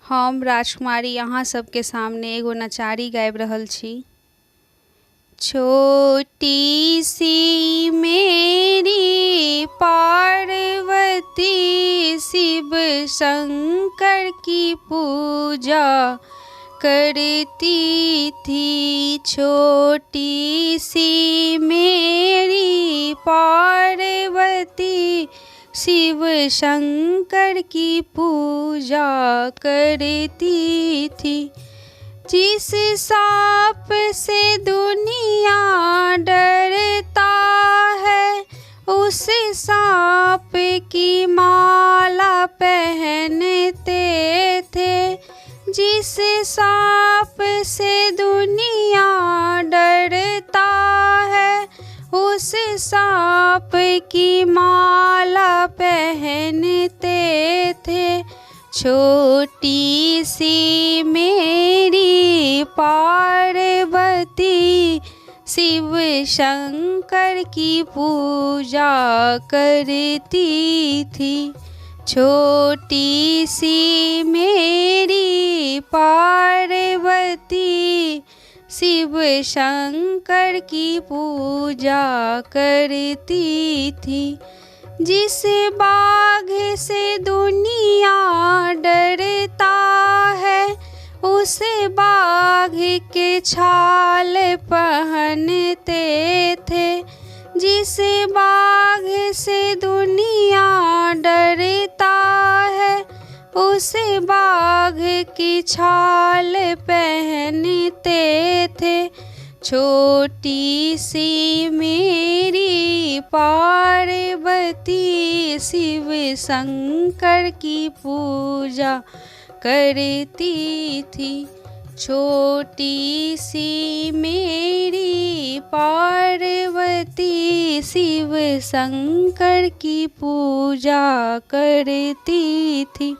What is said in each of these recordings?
हम राजकुमारी अहाँ सबके सामने एगो नचारी गाबि रहल छी। छोटी सी मेरी पार्वती शिव शंकर की पूजा करती थी। छोटी सी मेरी पार्वती शिव शंकर की पूजा करती थी। जिस सांप से दुनिया डरता है उस सांप की माला पहनते थे। जिस सांप से दुनिया डरता है उस सांप की माला पहनते थे। छोटी सी मेरी पार्वती शिव शंकर की पूजा करती थी। छोटी सी मेरी पार्वती शिव शंकर की पूजा करती थी। जिस बाघ से दुनिया डरता है उस बाघ के छाल पहनते थे। जिस बाघ से दुनिया डरता है उस बाघ की छाल पहनते थे। छोटी सी मेरी पार्वती शिव शंकर की पूजा करती थी। छोटी सी मेरी पार्वती शिव शंकर की पूजा करती थी।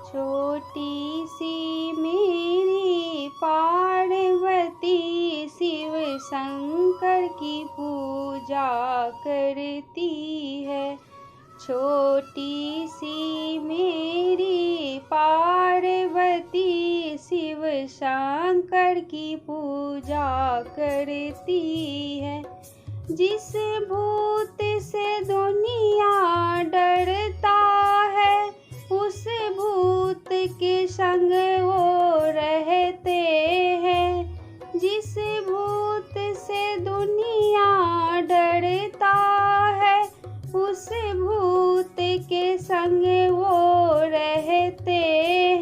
छोटी सी मेरी पार्वती शिव शंकर की पूजा करती है। छोटी सी मेरी पार्वती शिव शंकर की पूजा करती है। जिस भूत से दुनिया डरता है उस भूत के संग वो रहते हैं। जिस भूत से दुनिया डरता है उस भूत के संग वो रहते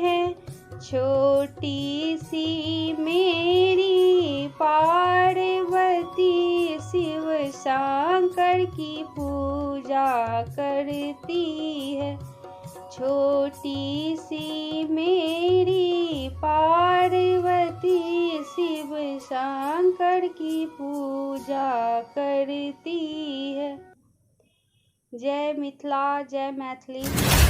हैं। छोटी सी मेरी पार्वती शिव शंकर की पूजा करती है। छोटी सी मेरी पार्वती शिव शंकर की पूजा करती है। जय मिथिला, जय मैथिली।